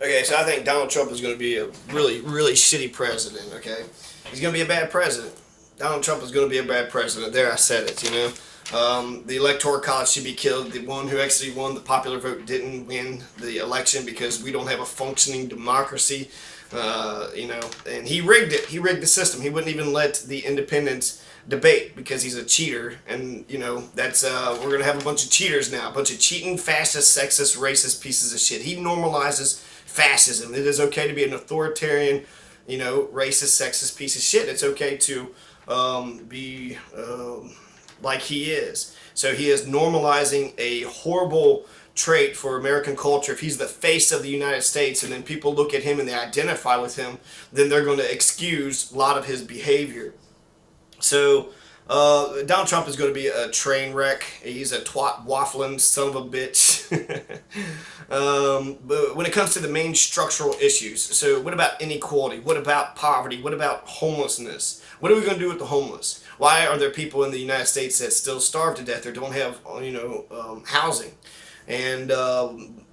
Okay, so I think Donald Trump is going to be a really, really shitty president. Okay, he's going to be a bad president. Donald Trump is going to be a bad president. There, I said it. The electoral college should be killed. The one who actually won the popular vote didn't win the election because we don't have a functioning democracy. And he rigged it. He rigged the system. He wouldn't even let the independents debate because he's a cheater. And that's we're gonna have a bunch of cheaters now, a bunch of cheating, fascist, sexist, racist pieces of shit. He normalizes fascism. It is okay to be an authoritarian, racist, sexist piece of shit. It's okay to be like he is. So he is normalizing a horrible trait for American culture. If he's the face of the United States and then people look at him and they identify with him, then they're going to excuse a lot of his behavior. So Donald Trump is going to be a train wreck. He's a twat waffling son of a bitch. But when it comes to the main structural issues, so what about inequality? What about poverty? What about homelessness? What are we going to do with the homeless? Why are there people in the United States that still starve to death or don't have, housing? And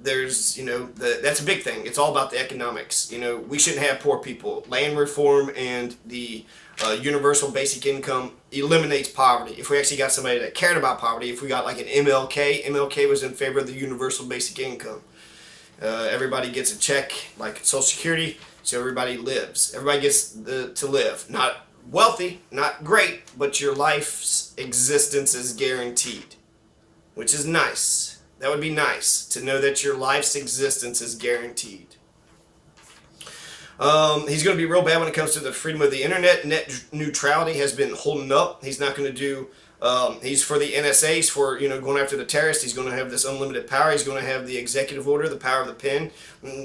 there's, that's a big thing. It's all about the economics. We shouldn't have poor people. Land reform and the universal basic income eliminates poverty. If we actually got somebody that cared about poverty, if we got like an MLK was in favor of the universal basic income. Everybody gets a check like Social Security, so everybody lives. Everybody gets to live. Not wealthy, not great, but your life's existence is guaranteed, which is nice. That would be nice to know that your life's existence is guaranteed. He's going to be real bad when it comes to the freedom of the internet. Net neutrality has been holding up. He's not going to do. He's for the NSA. He's for going after the terrorists. He's going to have this unlimited power. He's going to have the executive order, the power of the pen.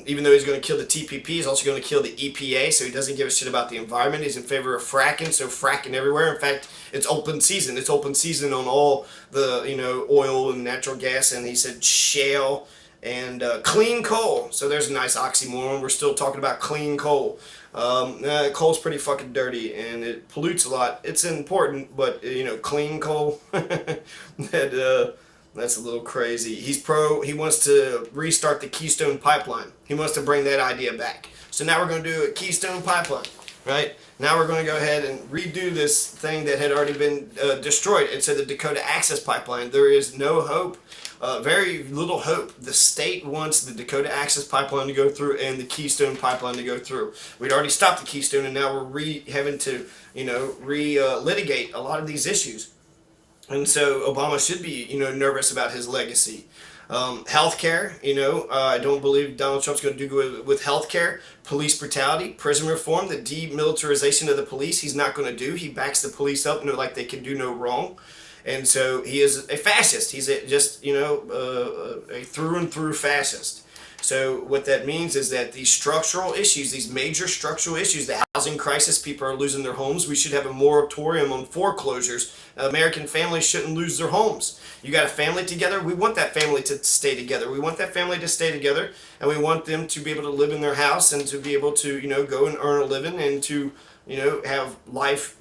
Even though he's going to kill the TPP, he's also going to kill the EPA. So he doesn't give a shit about the environment. He's in favor of fracking. So fracking everywhere. In fact, it's open season. It's open season on all the oil and natural gas. And he said shale and clean coal. So there's a nice oxymoron. We're still talking about clean coal. Coal's pretty fucking dirty and it pollutes a lot. It's important, but clean coal, that's a little crazy. He wants to restart the Keystone Pipeline. He wants to bring that idea back. So now we're going to do a Keystone Pipeline, right? Now we're going to go ahead and redo this thing that had already been destroyed. It's the Dakota Access Pipeline. There is no hope. Very little hope. The state wants the Dakota Access Pipeline to go through and the Keystone Pipeline to go through. We'd already stopped the Keystone, and now we're having to, litigate a lot of these issues. And so Obama should be, nervous about his legacy. Healthcare, I don't believe Donald Trump's going to do with healthcare. Police brutality, prison reform, the demilitarization of the police, he's not going to do. He backs the police up, like they can do no wrong. And so he is a fascist. He's a through and through fascist. So what that means is that these structural issues, these major structural issues, the housing crisis, people are losing their homes. We should have a moratorium on foreclosures. American families shouldn't lose their homes. You got a family together, we want that family to stay together. We want that family to stay together, and we want them to be able to live in their house and to be able to, go and earn a living and to, have life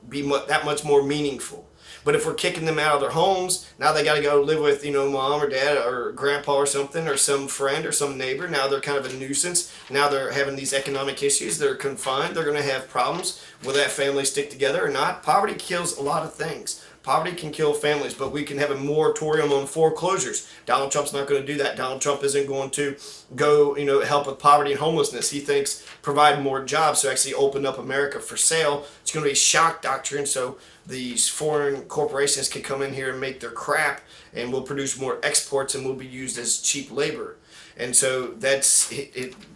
be that much more meaningful. But if we're kicking them out of their homes, now they got to go live with, mom or dad or grandpa or something or some friend or some neighbor. Now they're kind of a nuisance. Now they're having these economic issues. They're confined. They're going to have problems. Will that family stick together or not? Poverty kills a lot of things. Poverty can kill families, but we can have a moratorium on foreclosures. Donald Trump's not going to do that. Donald Trump isn't going to go, help with poverty and homelessness. He thinks provide more jobs, so actually open up America for sale. It's going to be a shock doctrine, so these foreign corporations can come in here and make their crap, and we'll produce more exports, and we'll be used as cheap labor. And so that's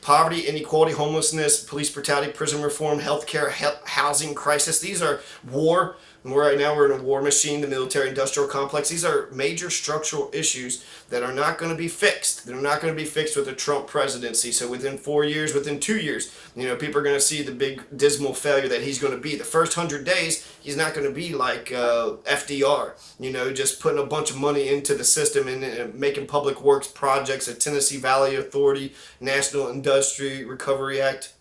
poverty, inequality, homelessness, police brutality, prison reform, healthcare, housing crisis. These are war. Right now we're in a war machine, the military-industrial complex. These are major structural issues that are not going to be fixed. They're not going to be fixed with a Trump presidency. So within 4 years, within 2 years, people are going to see the big dismal failure that he's going to be. The first 100 days, he's not going to be like FDR, just putting a bunch of money into the system and making public works projects, a Tennessee Valley Authority, National Industry Recovery Act.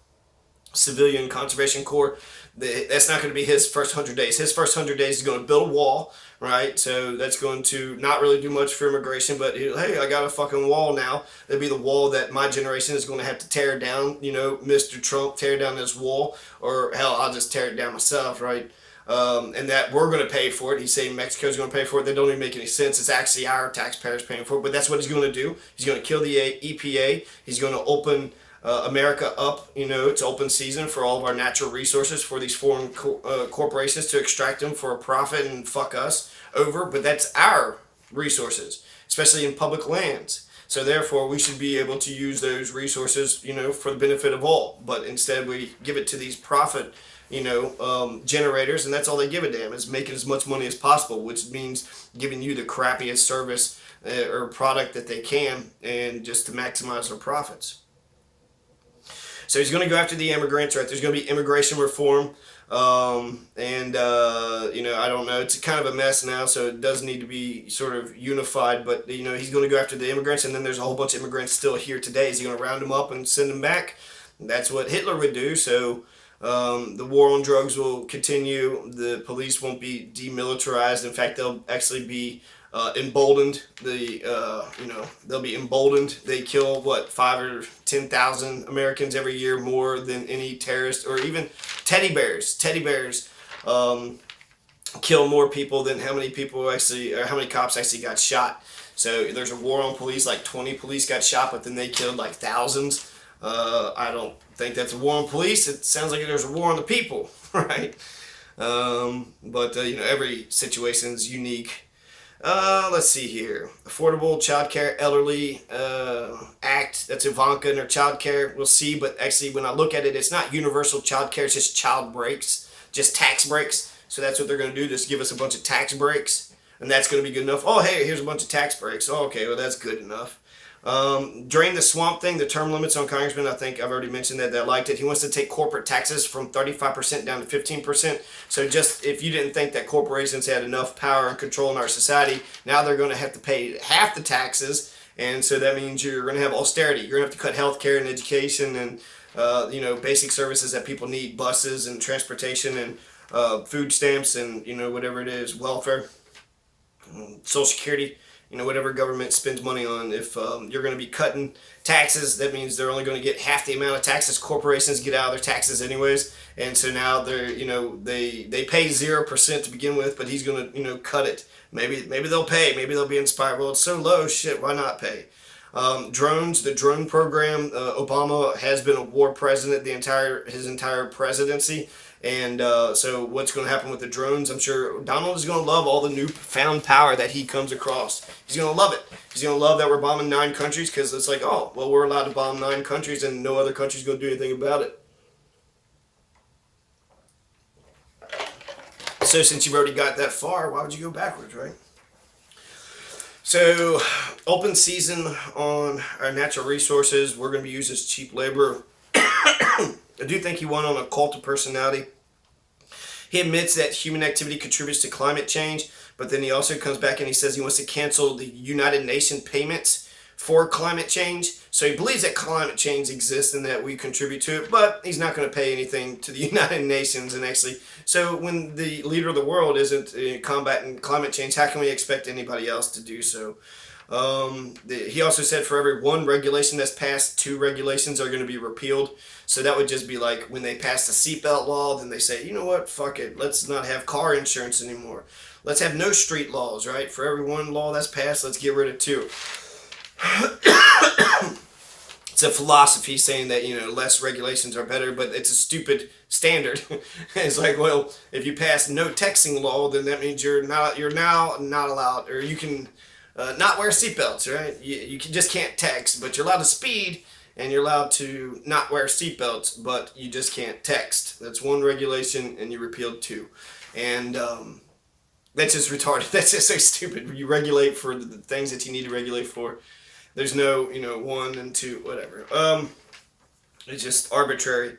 Civilian Conservation Corps. That's not going to be his first 100 days. His first 100 days is going to build a wall, right? So that's going to not really do much for immigration, but hey, I got a fucking wall now. That'll be the wall that my generation is going to have to tear down. Mr. Trump, tear down this wall, or hell, I'll just tear it down myself, right? And that we're going to pay for it. He's saying Mexico's going to pay for it. That don't even make any sense. It's actually our taxpayers paying for it, but that's what he's going to do. He's going to kill the EPA. He's going to open America up. It's open season for all of our natural resources for these foreign corporations to extract them for a profit and fuck us over. But that's our resources, especially in public lands. So therefore, we should be able to use those resources, for the benefit of all. But instead, we give it to these profit, generators, and that's all they give a damn, is making as much money as possible, which means giving you the crappiest service or product that they can, and just to maximize their profits. So he's going to go after the immigrants, right? There's going to be immigration reform, and I don't know. It's kind of a mess now, so it does need to be sort of unified. But he's going to go after the immigrants, and then there's a whole bunch of immigrants still here today. Is he going to round them up and send them back? That's what Hitler would do. So the war on drugs will continue. The police won't be demilitarized. In fact, they'll actually be emboldened. They'll be emboldened. They kill 5 or 10,000 Americans every year, more than any terrorist, or even teddy bears. Teddy bears kill more people than how many cops actually got shot. So there's a war on police. Like 20 police got shot, but then they killed like thousands. I don't think that's a war on police. It sounds like there's a war on the people, right? But every situation's unique. Let's see here. Affordable Child Care Elderly Act. That's Ivanka and her child care. We'll see, but actually when I look at it, it's not universal child care. It's just child breaks, just tax breaks. So that's what they're going to do, just give us a bunch of tax breaks, and that's going to be good enough. Oh, hey, here's a bunch of tax breaks. Oh, okay, well, that's good enough. Drain the swamp thing, the term limits on congressmen, I think I've already mentioned that I liked it. He wants to take corporate taxes from 35% down to 15%. So just if you didn't think that corporations had enough power and control in our society, now they're going to have to pay half the taxes. And so that means you're going to have austerity. You're going to have to cut health care and education and, basic services that people need, buses and transportation and food stamps and, whatever it is, welfare, Social Security. Whatever government spends money on. If you're going to be cutting taxes, that means they're only going to get half the amount of taxes corporations get out of their taxes anyways. And so now they're, they pay 0% to begin with, but he's going to, cut it. Maybe they'll pay. Maybe they'll be inspired. Well, it's so low, shit, why not pay? Drones, the drone program. Obama has been a war president his entire presidency. And so what's going to happen with the drones? I'm sure Donald is going to love all the newfound power that he comes across. He's going to love it. He's going to love that we're bombing 9 countries, because it's like, oh, well, we're allowed to bomb 9 countries and no other country's going to do anything about it. So since you've already got that far, why would you go backwards, right? So open season on our natural resources. We're going to be used as cheap labor. I do think he won on a cult of personality. He admits that human activity contributes to climate change, but then he also comes back and he says he wants to cancel the United Nations payments for climate change. So he believes that climate change exists and that we contribute to it, but he's not going to pay anything to the United Nations. And actually, so when the leader of the world isn't combating climate change, how can we expect anybody else to do so? He also said for every 1 regulation that's passed, 2 regulations are going to be repealed. So that would just be like when they pass the seatbelt law, then they say, you know what, fuck it, let's not have car insurance anymore. Let's have no street laws, right? For every 1 law that's passed, let's get rid of 2. It's a philosophy saying that, less regulations are better, but it's a stupid standard. It's like, well, if you pass no texting law, then that means you're now not allowed, or you can not wear seatbelts, right? You just can't text, but you're allowed to speed, and you're allowed to not wear seatbelts, but you just can't text. That's 1 regulation, and you repealed 2. And that's just retarded. That's just so stupid. You regulate for the things that you need to regulate for. There's no, 1 and 2, whatever. It's just arbitrary.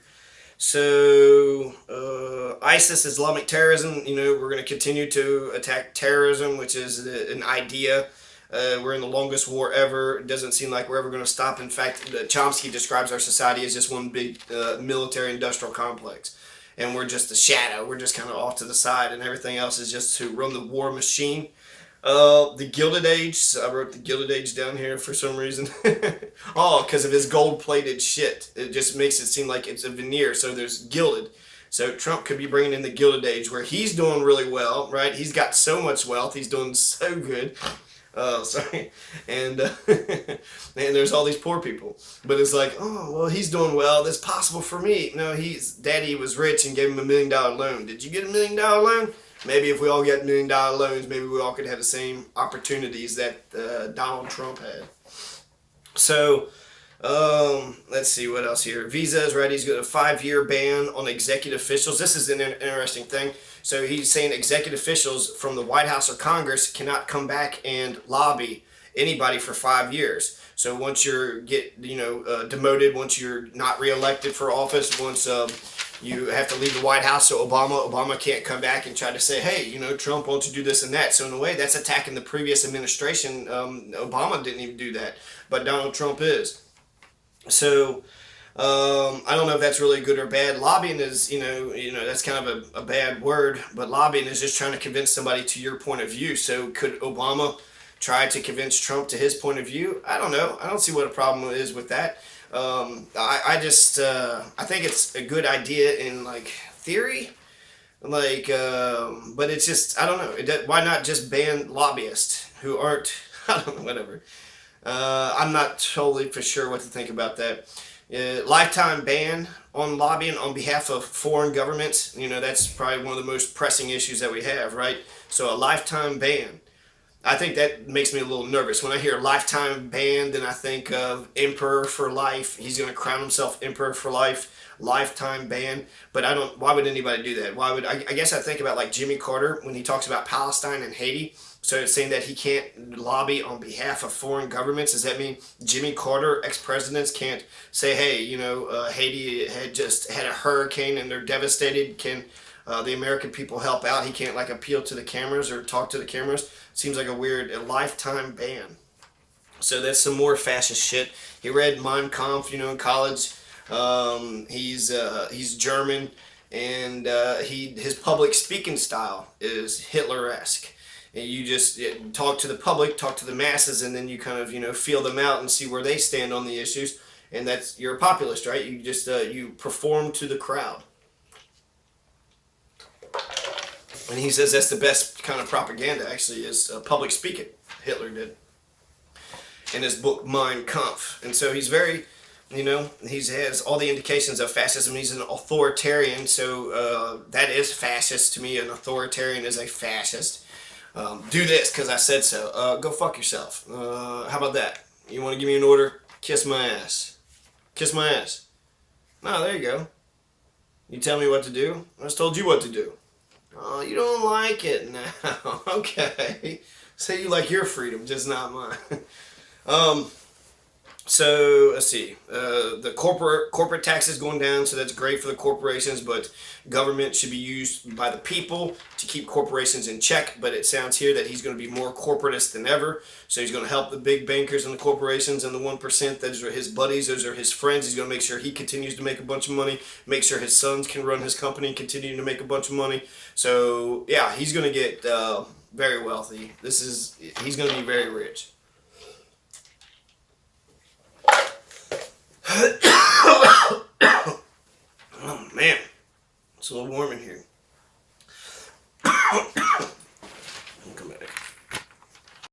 So, ISIS, Islamic terrorism, we're going to continue to attack terrorism, which is an idea. We're in the longest war ever. It doesn't seem like we're ever going to stop. In fact, Chomsky describes our society as just one big military-industrial complex. And we're just a shadow. We're just kind of off to the side, and everything else is just to run the war machine. The Gilded Age. So I wrote the Gilded Age down here for some reason. Oh, because of his gold-plated shit. It just makes it seem like it's a veneer. So there's gilded. So Trump could be bringing in the Gilded Age, where he's doing really well, right? He's got so much wealth. He's doing so good. Sorry. And and there's all these poor people. But it's like, oh, well, he's doing well. That's possible for me. No, daddy was rich and gave him $1 million loan. Did you get $1 million loan? Maybe if we all get $1 million loans, maybe we all could have the same opportunities that Donald Trump had. So, let's see what else here. Visa is ready. He's got a 5-year ban on executive officials. This is an interesting thing. So he's saying executive officials from the White House or Congress cannot come back and lobby anybody for 5 years. So once you're demoted, once you're not reelected for office, once you have to leave the White House, so Obama can't come back and try to say, hey, Trump wants to do this and that. So in a way, that's attacking the previous administration. Obama didn't even do that, but Donald Trump is. So I don't know if that's really good or bad. Lobbying is, that's kind of a bad word, but lobbying is just trying to convince somebody to your point of view. So could Obama try to convince Trump to his point of view? I don't know. I don't see what a problem is with that. I think it's a good idea in like theory, but it's just, I don't know. Why not just ban lobbyists who aren't, I don't know, whatever. I'm not totally for sure what to think about that. Lifetime ban on lobbying on behalf of foreign governments. That's probably one of the most pressing issues that we have, right? So a lifetime ban. I think that makes me a little nervous. When I hear lifetime ban, then I think of emperor for life. He's going to crown himself emperor for life. Lifetime ban. But why would anybody do that? I guess I think about like Jimmy Carter when he talks about Palestine and Haiti. So it's saying that he can't lobby on behalf of foreign governments. Does that mean Jimmy Carter, ex-presidents, can't say, hey, Haiti had just had a hurricane and they're devastated. Can the American people help out? He can't like appeal to the cameras or talk to the cameras. Seems like a lifetime ban. So that's some more fascist shit. He read Mein Kampf, in college. He's German, and his public speaking style is Hitler-esque. And you just talk to the public, talk to the masses, and then you kind of feel them out and see where they stand on the issues. And you're a populist, right? You just you perform to the crowd. And he says that's the best kind of propaganda, actually, is public speaking. Hitler did. In his book, Mein Kampf. And so he's very, he has all the indications of fascism. He's an authoritarian, so that is fascist to me. An authoritarian is a fascist. Do this because I said so. Go fuck yourself. How about that? You want to give me an order? Kiss my ass. Kiss my ass. No, there you go. You tell me what to do? I just told you what to do. Oh, you don't like it now. Okay. Say you like your freedom, just not mine. So let's see. The corporate tax is going down, so that's great for the corporations. But government should be used by the people to keep corporations in check. But it sounds here that he's going to be more corporatist than ever. So he's going to help the big bankers and the corporations and the 1%. Those are his buddies. Those are his friends. He's going to make sure he continues to make a bunch of money. Make sure his sons can run his company and continue to make a bunch of money. So yeah, he's going to get very wealthy. He's going to be very rich. Oh man, it's a little warm in here.